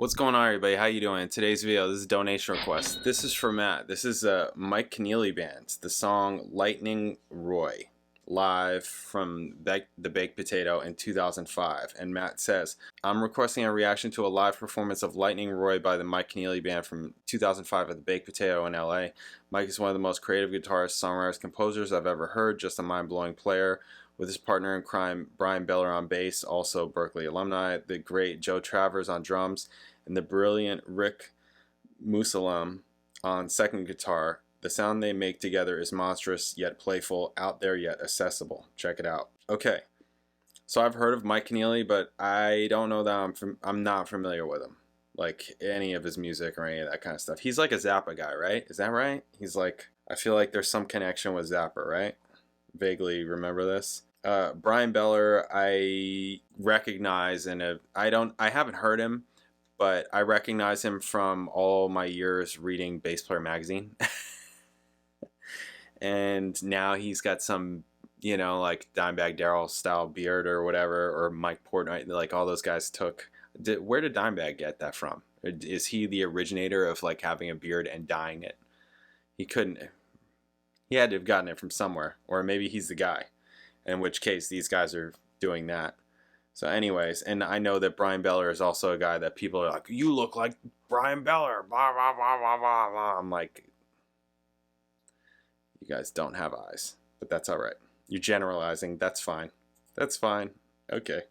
What's going on, everybody? How you doing? Today's video, this is a donation request. This is for Matt. This is a Mike KENEALLY band. The song Lightning Roy, live from the Baked Potato in 2005. And Matt says, I'm requesting a reaction to a live performance of Lightning Roy by the Mike KENEALLY band from 2005 at the Baked Potato in LA. Mike is one of the most creative guitarists, songwriters, composers I've ever heard. Just a mind-blowing player. With his partner in crime, Brian Beller on bass, also Berkeley alumni, the great Joe Travers on drums, and the brilliant Rick Musalem on second guitar. The sound they make together is monstrous yet playful, out there yet accessible. Check it out. Okay, so I've heard of Mike KENEALLY, but I don't know that I'm not familiar with him, like any of his music or any of that kind of stuff. He's like a Zappa guy, right? Is that right? He's like, I feel like there's some connection with Zappa, right? Vaguely remember this. Brian Beller, I recognize, and I haven't heard him, but I recognize him from all my years reading Bass Player magazine. And now he's got some, you know, like Dimebag Darrell style beard or whatever, or Mike Portnoy, like all those guys took. Where did Dimebag get that from? Is he the originator of like having a beard and dyeing it? He had to have gotten it from somewhere, or maybe he's the guy, in which case these guys are doing that. So anyways, and I know that Brian Beller is also a guy that people are like, you look like Brian Beller, blah, blah, blah, blah, blah, blah. I'm like, you guys don't have eyes, but that's all right. You're generalizing. That's fine. That's fine. Okay.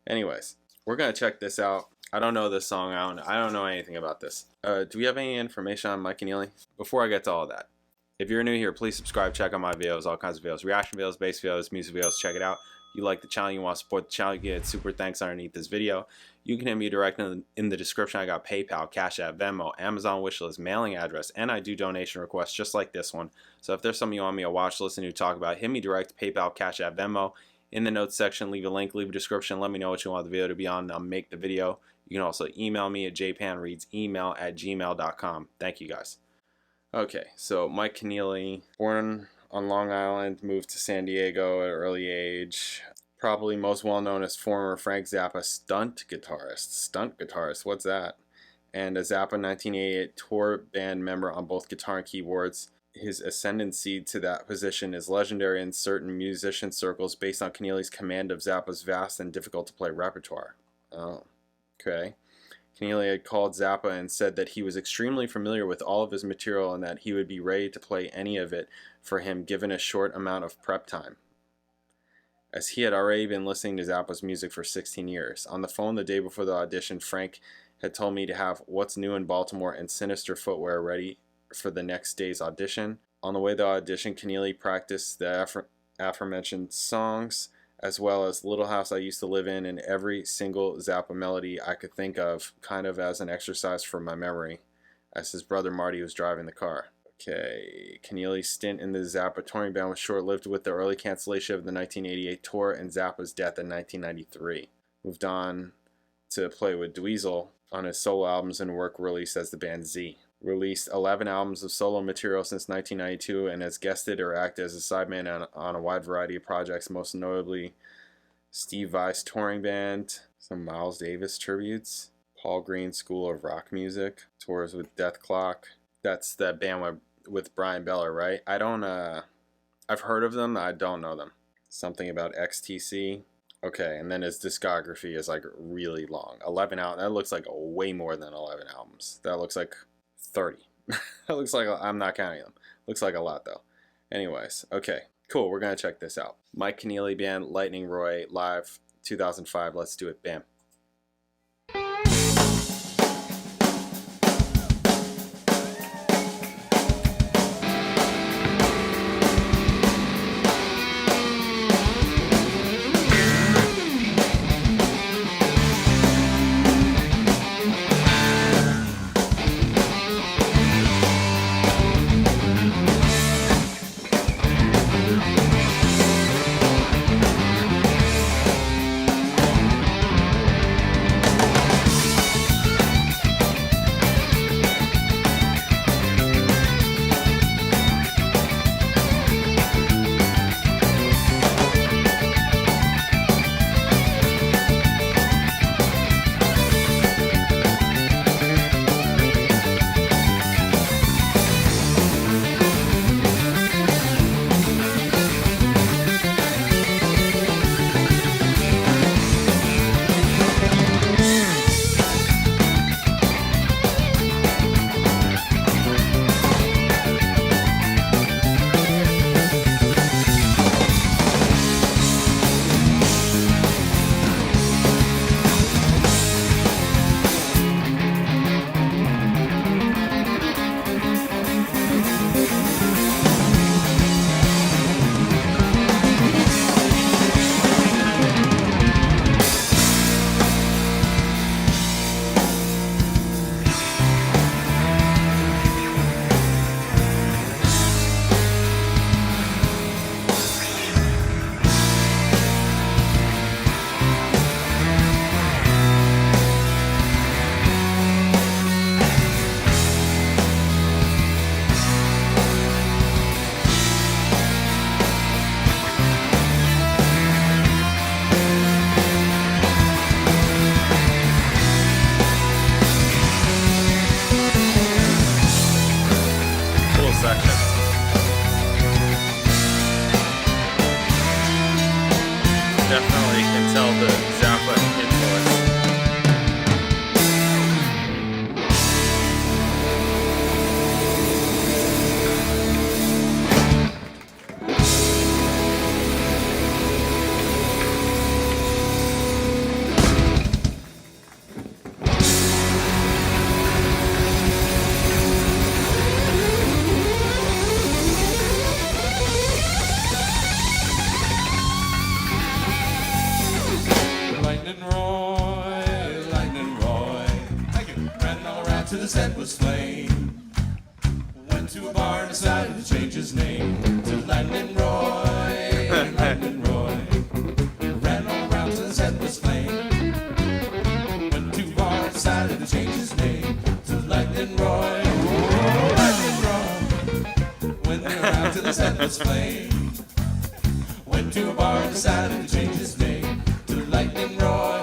Anyways, we're going to check this out. I don't know this song. I don't know anything about this. Do we have any information on Mike KENEALLY? Before I get to all that, if you're new here, please subscribe, check out my videos, all kinds of videos, reaction videos, bass videos, music videos, check it out. You like the channel, you want to support the channel, you get super thanks underneath this video. You can hit me directly in the description. I got PayPal, Cash App, Venmo, Amazon wishlist, mailing address, and I do donation requests just like this one. So if there's something you want me to watch, listen to, talk about, hit me direct, PayPal, Cash App, Venmo. In the notes section, leave a link, leave a description, let me know what you want the video to be on, and I'll make the video. You can also email me at jpanreadsemail@gmail.com. Thank you guys. Okay, so Mike KENEALLY, born on Long Island, moved to San Diego at an early age. Probably most well known as former Frank Zappa stunt guitarist. Stunt guitarist, what's that? And a Zappa 1988 tour band member on both guitar and keyboards. His ascendancy to that position is legendary in certain musician circles based on KENEALLY's command of Zappa's vast and difficult to play repertoire. Oh, okay. KENEALLY had called Zappa and said that he was extremely familiar with all of his material and that he would be ready to play any of it for him given a short amount of prep time, as he had already been listening to Zappa's music for 16 years. On the phone the day before the audition, Frank had told me to have What's New in Baltimore and Sinister Footwear ready for the next day's audition. On the way to the audition, KENEALLY practiced the aforementioned songs, as well as Little House I Used to Live In, and every single Zappa melody I could think of, kind of as an exercise for my memory, as his brother Marty was driving the car. Okay, KENEALLY's stint in the Zappa touring band was short-lived with the early cancellation of the 1988 tour and Zappa's death in 1993. Moved on to play with Dweezil on his solo albums and work released as the band Z. Released 11 albums of solo material since 1992 and has guested or acted as a sideman on a wide variety of projects, most notably Steve Vai's touring band, some Miles Davis tributes, Paul Green School of Rock Music, tours with Death Clock. That's that band with Brian Beller, right? I've heard of them, I don't know them. Something about XTC. Okay, and then his discography is like really long. 11 albums, that looks like way more than 11 albums. That looks like 30. That looks like, I'm not counting them. Looks like a lot though. Anyways, okay, cool, we're gonna check this out. Mike KENEALLY band, Lightning Roy, live 2005, let's do it, bam. till his head was flame. Went to a bar and decided to change his name to Lightnin Roy. Lightnin Roy. Ran all around till his head was flame. Went to a bar and decided to change his name to Lightnin Roy. Lightnin Roy. Went around till his head was flame. Went to a bar and decided to change his name to Lightnin Roy.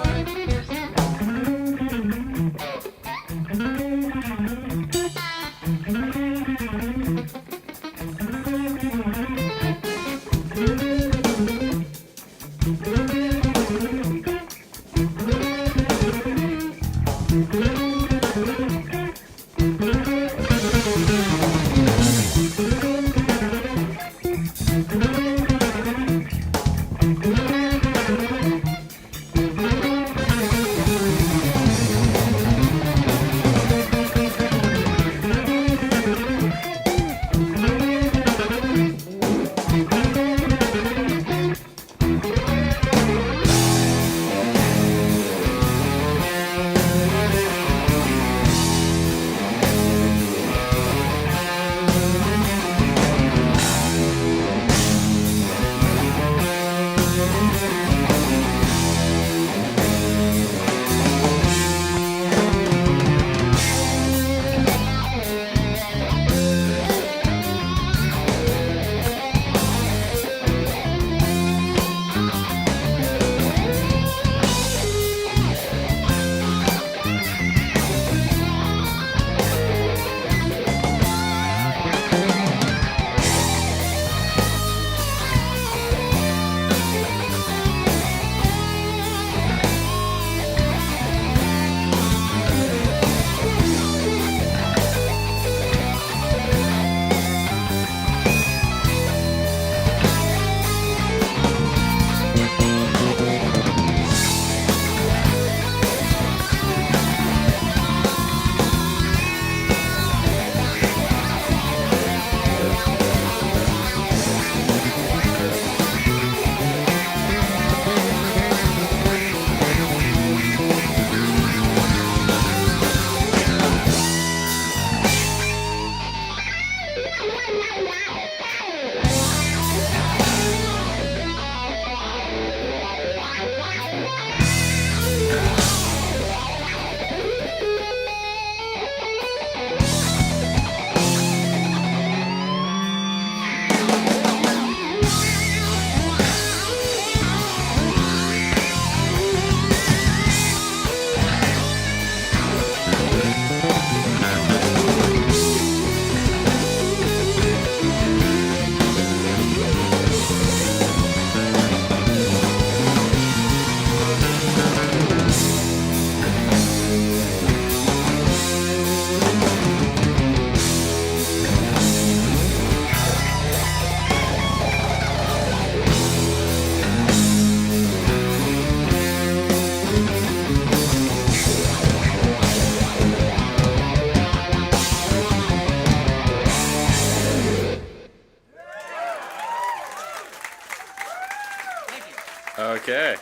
Okay.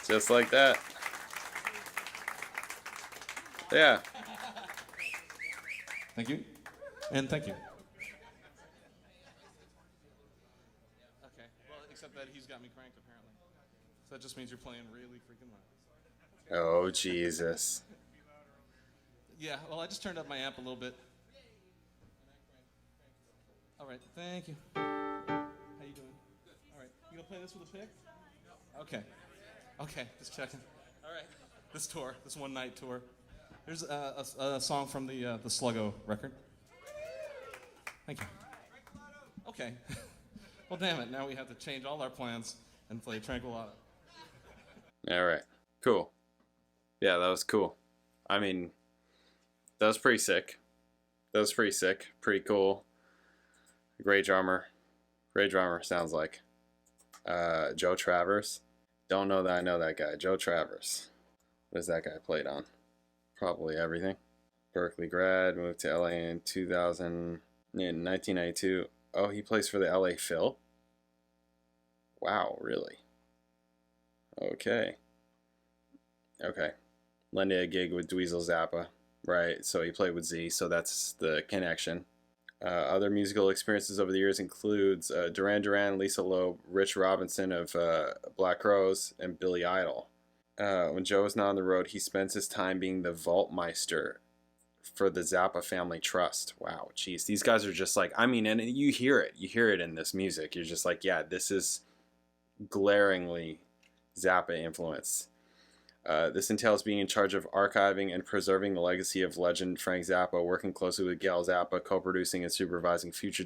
Just like that. Yeah. Thank you. And thank you. Okay. Well, except that he's got me cranked, apparently. So that just means you're playing really freaking loud. Oh, Jesus. Yeah, well, I just turned up my amp a little bit. All right, thank you. How you doing? Good. All right, you gonna play this with a pick? Okay. Okay, just checking. All right. This tour, this one-night tour. Here's a song from the Sluggo record. Thank you. Okay. Well, damn it. Now we have to change all our plans and play Tranquilata. All right. Cool. Yeah, that was cool. I mean, that was pretty sick. Pretty cool. Great drummer. Great drummer, sounds like. Joe Travers. Don't know that I know that guy. Joe Travers. What has that guy played on? Probably everything. Berkeley grad, moved to LA in 1992. Oh, he plays for the LA Phil? Wow, really? Okay. landed a gig with Dweezil Zappa, right? So he played with Z, so that's the connection. Other musical experiences over the years includes Duran Duran, Lisa Loeb, Rich Robinson of Black Crowes, and Billy Idol. When Joe is not on the road, he spends his time being the vaultmeister for the Zappa Family Trust. Wow, jeez, these guys are just like, I mean, and you hear it in this music. You're just like, yeah, this is glaringly Zappa influence. This entails being in charge of archiving and preserving the legacy of legend Frank Zappa, working closely with Gail Zappa, co-producing and supervising future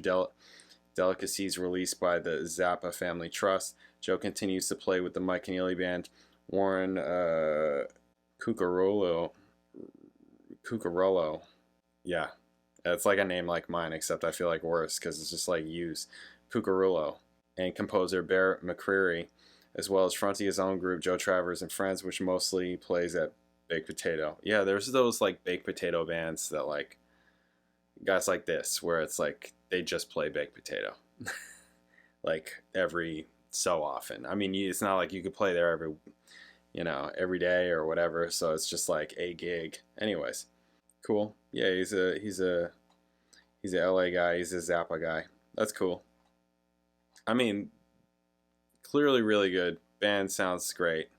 delicacies released by the Zappa Family Trust. Joe continues to play with the Mike Keneally Band. Warren Cucurullo. Yeah, it's like a name like mine, except I feel like worse because it's just like use. Cucurullo. And composer Bear McCreary, as well as fronting his own group, Joe Travers and Friends, which mostly plays at Baked Potato. Yeah, there's those like Baked Potato bands that like guys like this, where it's like they just play Baked Potato like every so often. I mean, it's not like you could play there every day or whatever, so it's just like a gig. Anyways, cool. Yeah, he's a LA guy, he's a Zappa guy. That's cool. I mean, clearly really good. Band sounds great.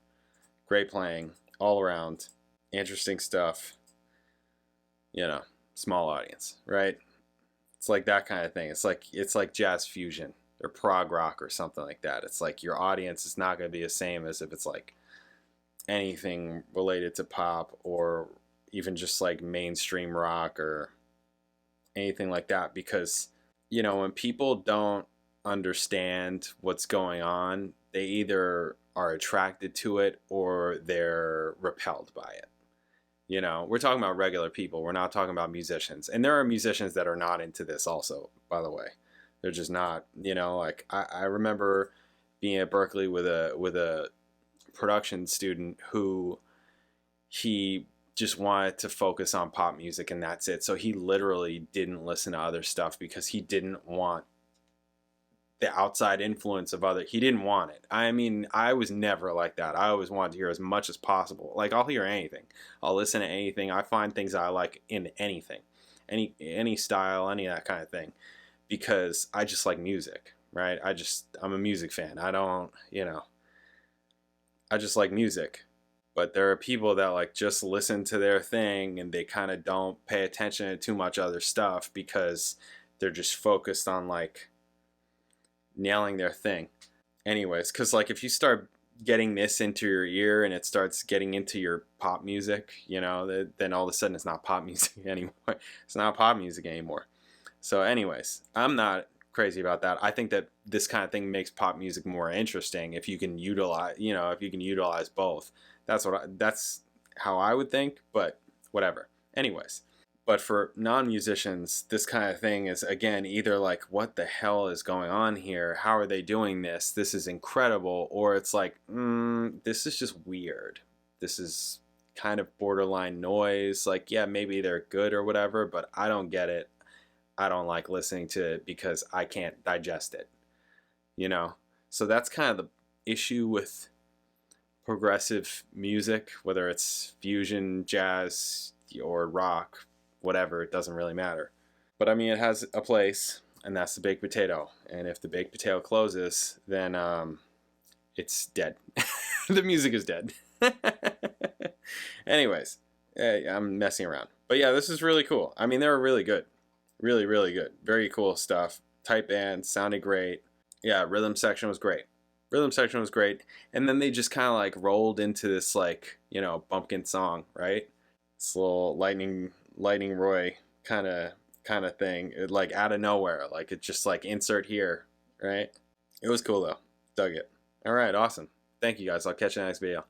Great playing all around. Interesting stuff. Small audience, right? It's like that kind of thing. It's like jazz fusion or prog rock or something like that. It's like your audience is not going to be the same as if it's like anything related to pop or even just like mainstream rock or anything like that, because when people don't understand what's going on, they either are attracted to it or they're repelled by it. We're talking about regular people. We're not talking about musicians. And there are musicians that are not into this also, by the way. They're just not, like I remember being at Berkeley with a production student who he just wanted to focus on pop music and that's it. So he literally didn't listen to other stuff because he didn't want the outside influence of he didn't want it. I mean, I was never like that. I always wanted to hear as much as possible. Like, I'll hear anything. I'll listen to anything. I find things I like in anything. Any style, any of that kind of thing. Because I just like music, right? I'm a music fan. I just like music. But there are people that like just listen to their thing and they kind of don't pay attention to too much other stuff because they're just focused on like nailing their thing. Anyways, because like if you start getting this into your ear and it starts getting into your pop music, then all of a sudden it's not pop music anymore. It's not pop music anymore. So anyways, I'm not crazy about that. I think that this kind of thing makes pop music more interesting if you can utilize both. That's how I would think, but whatever. Anyways. But for non-musicians, this kind of thing is, again, either like, what the hell is going on here? How are they doing this? This is incredible. Or it's like, this is just weird. This is kind of borderline noise. Like, yeah, maybe they're good or whatever, but I don't get it. I don't like listening to it because I can't digest it. So that's kind of the issue with progressive music, whether it's fusion, jazz, or rock. Whatever, it doesn't really matter. But I mean, it has a place, and that's the baked potato. And if the baked potato closes, then it's dead. The music is dead. Anyways, I'm messing around. But yeah, this is really cool. I mean, they were really good. Really, really good. Very cool stuff. Tight band, sounded great. Yeah, rhythm section was great. And then they just kind of like rolled into this like, bumpkin song, right? This little Lightning Roy kind of thing, like out of nowhere, like it's just like insert here, right? It was cool though. Dug it. All right, awesome. Thank you guys. I'll catch you in the next video.